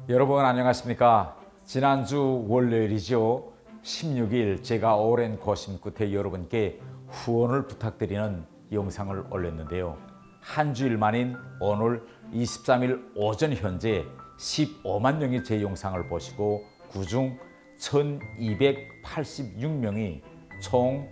여러분 안녕하십니까? 지난주 월요일이죠. 16일 제가 오랜 고심 끝에 여러분께 후원을 부탁드리는 영상을 올렸는데요. 한 주일 만인 오늘 23일 오전 현재 15만 명이 제 영상을 보시고 그중 1286명이 총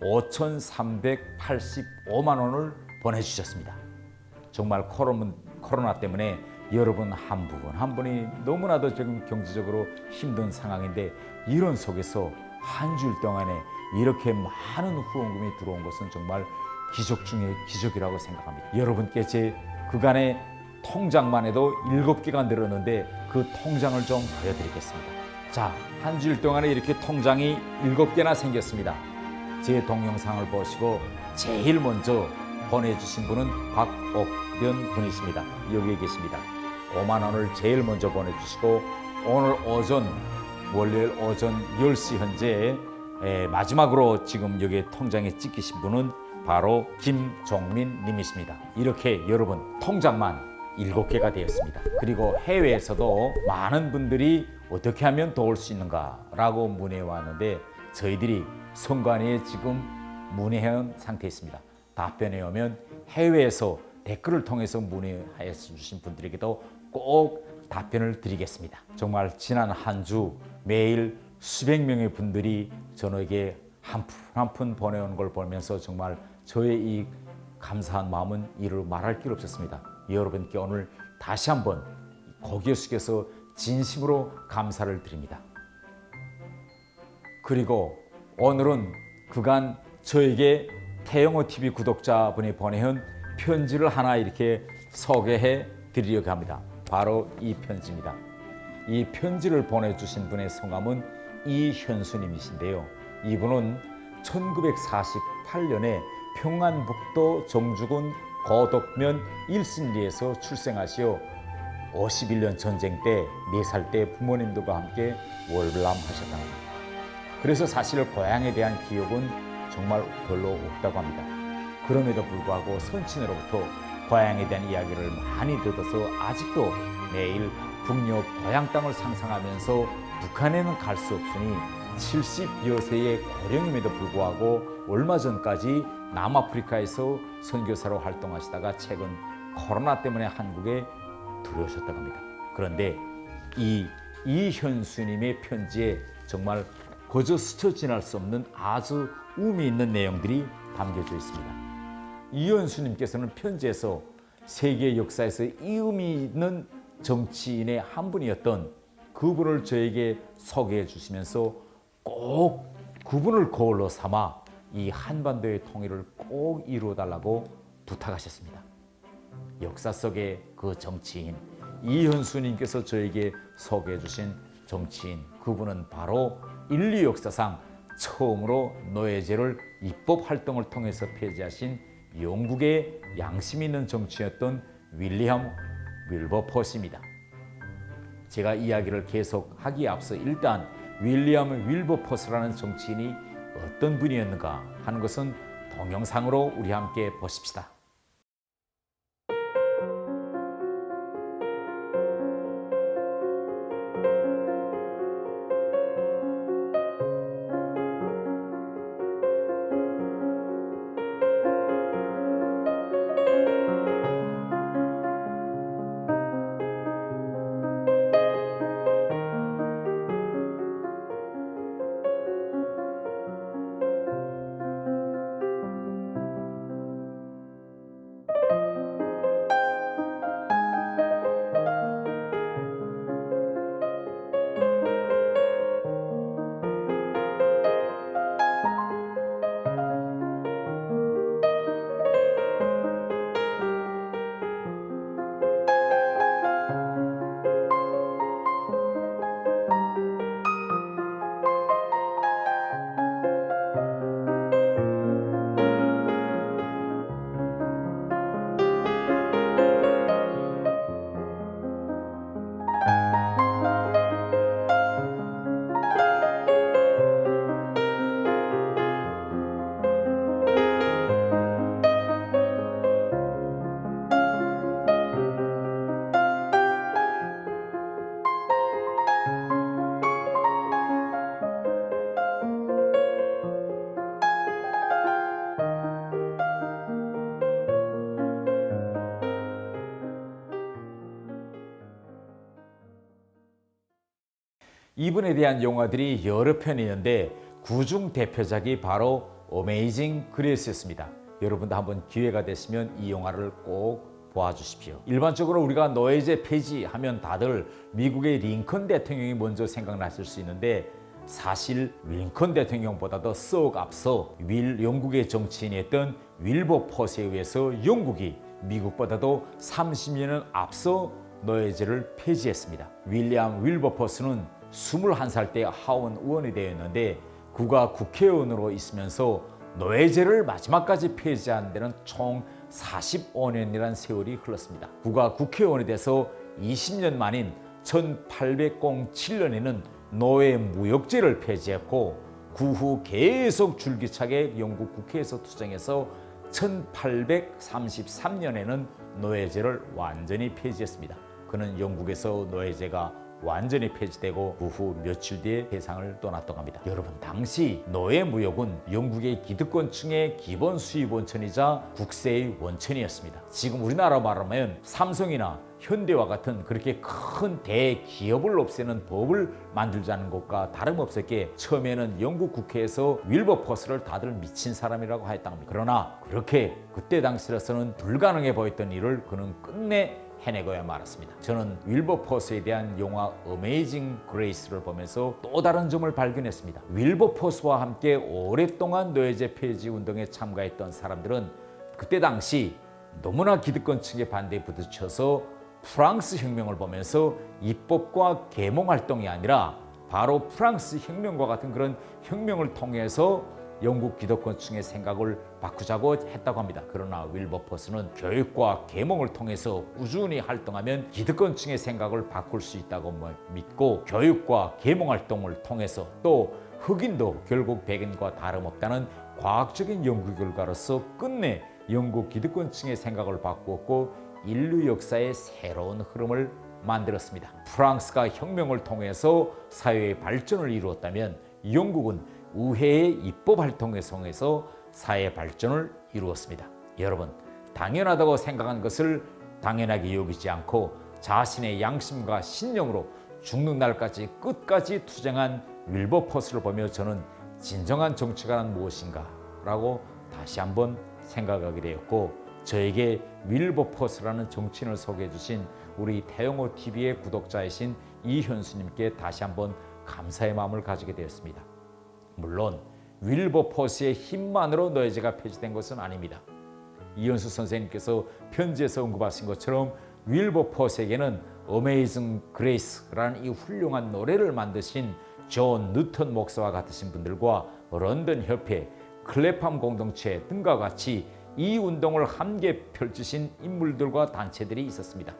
5,385만 원을 보내주셨습니다. 정말 코로나 때문에 여러분 한 분 한 분이 너무나도 지금 경제적으로 힘든 상황인데 이런 속에서 한 주일 동안에 이렇게 많은 후원금이 들어온 것은 정말 기적 중에 기적이라고 생각합니다. 여러분께 제 그간의 통장만 해도 7개가 늘었는데 그 통장을 좀 보여드리겠습니다. 자, 한 주일 동안에 이렇게 통장이 7개나 생겼습니다. 제 동영상을 보시고 제일 먼저 보내주신 분은 박옥변 분이십니다. 여기에 계십니다. 5만 원을 제일 먼저 보내주시고 오늘 오전 월요일 오전 10시 현재 마지막으로 지금 여기 통장에 찍히신 분은 바로 김종민 님이십니다. 이렇게 여러분 통장만 7개가 되었습니다. 그리고 해외에서도 많은 분들이 어떻게 하면 도울 수 있는가 라고 문의해 왔는데 저희들이 선관위에 지금 문의한 상태에 있습니다. 답변해 오면 해외에서 댓글을 통해서 문의하여 주신 분들에게도 꼭 답변을 드리겠습니다. 정말 지난 한 주 매일 수백 명의 분들이 저에게 한 푼 한 푼 보내오는 걸 보면서 정말 저의 이 감사한 마음은 이루 말할 길 없었습니다. 여러분께 오늘 다시 한번 고개 숙여서 진심으로 감사를 드립니다. 그리고 오늘은 그간 저에게 태영호 TV 구독자분이 보내온 편지를 하나 이렇게 소개해 드리려고 합니다. 바로 이 편지입니다. 이 편지를 보내주신 분의 성함은 이현수님이신데요. 이분은 1948년에 평안북도 정주군 고덕면 일신리에서 출생하시어 51년 전쟁 때 4살 때 부모님들과 함께 월남하셨다고 합니다. 그래서 사실 고향에 대한 기억은 정말 별로 없다고 합니다. 그럼에도 불구하고 선친으로부터 고향에 대한 이야기를 많이 들어서 아직도 매일 북녘 고향 땅을 상상하면서 북한에는 갈 수 없으니 70여 세의 고령임에도 불구하고 얼마 전까지 남아프리카에서 선교사로 활동하시다가 최근 코로나 때문에 한국에 들어오셨다고 합니다. 그런데 이 이현수님의 편지에 정말 거저 스쳐 지날 수 없는 아주 의미 있는 내용들이 담겨져 있습니다. 이현수님께서는 편지에서 세계 역사에서 이 의미 있는 정치인의 한 분이었던 그분을 저에게 소개해 주시면서 꼭 그분을 거울로 삼아 이 한반도의 통일을 꼭 이루어달라고 부탁하셨습니다. 역사 속의 그 정치인 이현수님께서 저에게 소개해 주신 정치인 그분은 바로 인류 역사상 처음으로 노예제를 입법 활동을 통해서 폐지하신 영국의 양심 있는 정치였던 윌리엄 윌버포스입니다. 제가 이야기를 계속하기에 앞서 일단 윌리엄 윌버포스라는 정치인이 어떤 분이었는가 하는 것은 동영상으로 우리 함께 보십시다. 이분에 대한 영화들이 여러 편이 있는데 그중 대표작이 바로 어메이징 그레이스였습니다. 여러분도 한번 기회가 되시면 이 영화를 꼭 보아주십시오. 일반적으로 우리가 노예제 폐지하면 다들 미국의 링컨 대통령이 먼저 생각나실 수 있는데 사실 링컨 대통령보다도 썩 앞서 영국의 정치인이었던 윌버포스에 의해서 영국이 미국보다도 30년은 앞서 노예제를 폐지했습니다. 윌리엄 윌버포스는 21살 때 하원 의원이 되었는데 그가 국회의원으로 있으면서 노예제를 마지막까지 폐지한 데는 총 45년이라는 세월이 흘렀습니다. 그가 국회의원이 돼서 20년 만인 1807년에는 노예 무역제를 폐지했고 그 후 계속 줄기차게 영국 국회에서 투쟁해서 1833년에는 노예제를 완전히 폐지했습니다. 그는 영국에서 노예제가 완전히 폐지되고 그 후 며칠 뒤에 세상을 떠났다고 합니다. 여러분, 당시 노예 무역은 영국의 기득권층의 기본 수입 원천이자 국세의 원천이었습니다. 지금 우리나라 말하면 삼성이나 현대와 같은 그렇게 큰 대기업을 없애는 법을 만들자는 것과 다름없었기에 처음에는 영국 국회에서 윌버포스를 다들 미친 사람이라고 했다고 합니다. 그러나 그렇게 그때 당시로서는 불가능해 보였던 일을 그는 끝내 해내고야 말았습니다. 저는 윌버포스에 대한 영화 어메이징 그레이스를 보면서 또 다른 점을 발견했습니다. 윌버포스와 함께 오랫동안 노예제 폐지 운동에 참가했던 사람들은 그때 당시 너무나 기득권층의 반대에 부딪혀서 프랑스 혁명을 보면서 입법과 계몽 활동이 아니라 바로 프랑스 혁명과 같은 그런 혁명을 통해서 영국 기득권층의 생각을 바꾸자고 했다고 합니다. 그러나 윌버포스는 교육과 계몽을 통해서 꾸준히 활동하면 기득권층의 생각을 바꿀 수 있다고 믿고 교육과 계몽 활동을 통해서 또 흑인도 결국 백인과 다름없다는 과학적인 연구 결과로서 끝내 영국 기득권층의 생각을 바꾸었고 인류 역사의 새로운 흐름을 만들었습니다. 프랑스가 혁명을 통해서 사회의 발전을 이루었다면 영국은 의회의 입법 활동을 통해서 사회 발전을 이루었습니다. 여러분, 당연하다고 생각한 것을 당연하게 여기지 않고 자신의 양심과 신념으로 죽는 날까지 끝까지 투쟁한 윌버포스를 보며 저는 진정한 정치가란 무엇인가 라고 다시 한번 생각하게 되었고, 저에게 윌버포스라는 정치인을 소개해 주신 우리 태영호 TV의 구독자이신 이현수님께 다시 한번 감사의 마음을 가지게 되었습니다. 물론 윌버포스의 힘만으로 노예제가 폐지된 것은 아닙니다. 이현수 선생님께서 편지에서 언급하신 것처럼 윌버포스에게는 어메이징 그레이스라는 이 훌륭한 노래를 만드신 존 뉴턴 목사와 같으신 분들과 런던 협회, 클래팜 공동체 등과 같이 이 운동을 함께 펼치신 인물들과 단체들이 있었습니다.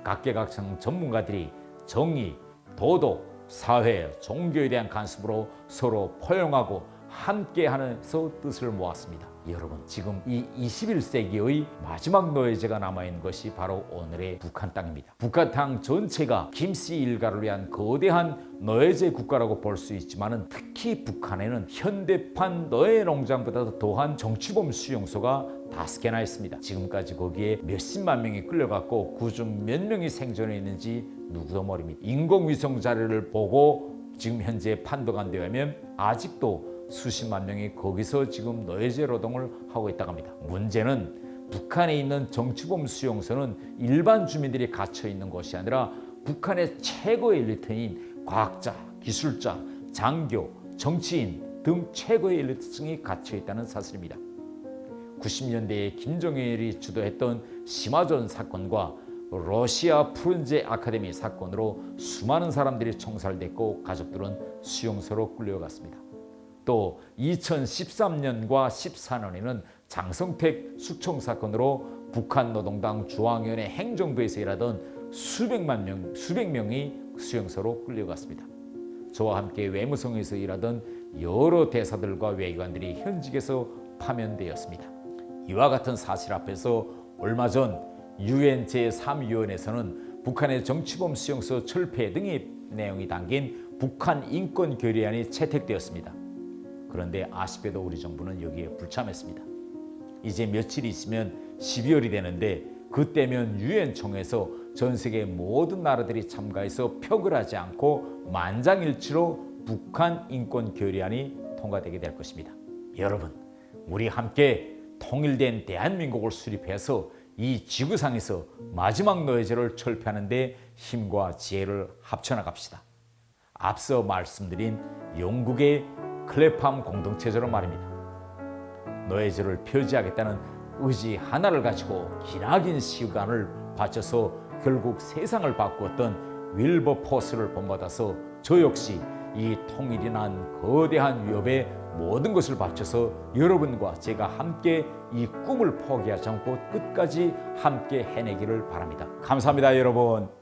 각계각층 전문가들이 정의, 도덕, 사회, 종교에 대한 관심으로 서로 포용하고 함께하면서 뜻을 모았습니다. 여러분, 지금 이 21세기의 마지막 노예제가 남아있는 것이 바로 오늘의 북한 땅입니다. 북한 땅 전체가 김씨 일가를 위한 거대한 노예제 국가라고 볼 수 있지만 특히 북한에는 현대판 노예 농장보다 더한 정치범 수용소가 5개나 있습니다. 지금까지 거기에 몇십만 명이 끌려갔고 그중 몇 명이 생존해 있는지 누구도 모릅니다. 인공위성 자료를 보고 지금 현재 판도가 되면 아직도 수십만 명이 거기서 지금 노예제 노동을 하고 있다고 합니다. 문제는 북한에 있는 정치범 수용소는 일반 주민들이 갇혀 있는 것이 아니라 북한의 최고의 엘리트인 과학자, 기술자, 장교, 정치인 등 최고의 엘리트층이 갇혀 있다는 사실입니다. 90년대에 김정일이 주도했던 심화전 사건과 러시아 프룬제 아카데미 사건으로 수많은 사람들이 총살됐고 가족들은 수용소로 끌려갔습니다. 또 2013년과 14년에는 장성택 숙청 사건으로 북한 노동당 중앙위원회 행정부에서 일하던 수백 명이 수용소로 끌려갔습니다. 저와 함께 외무성에서 일하던 여러 대사들과 외교관들이 현직에서 파면되었습니다. 이와 같은 사실 앞에서 얼마 전 UN 제3위원회에서는 북한의 정치범 수용소 철폐 등의 내용이 담긴 북한 인권 결의안이 채택되었습니다. 그런데 아쉽게도 우리 정부는 여기에 불참했습니다. 이제 며칠이 있으면 12월이 되는데 그때면 UN 총회에서 전 세계 모든 나라들이 참가해서 표결하지 않고 만장일치로 북한 인권 결의안이 통과되게 될 것입니다. 여러분, 우리 함께 통일된 대한민국을 수립해서 이 지구상에서 마지막 노예제를 철폐하는 데 힘과 지혜를 합쳐나갑시다. 앞서 말씀드린 영국의 클래팜 공동체제로 말입니다. 노예제를 폐지하겠다는 의지 하나를 가지고 기나긴 시간을 바쳐서 결국 세상을 바꾸었던 윌버포스를 본받아서 저 역시 이 통일이란 거대한 위협에 모든 것을 바쳐서 여러분과 제가 함께 이 꿈을 포기하지 않고 끝까지 함께 해내기를 바랍니다. 감사합니다, 여러분.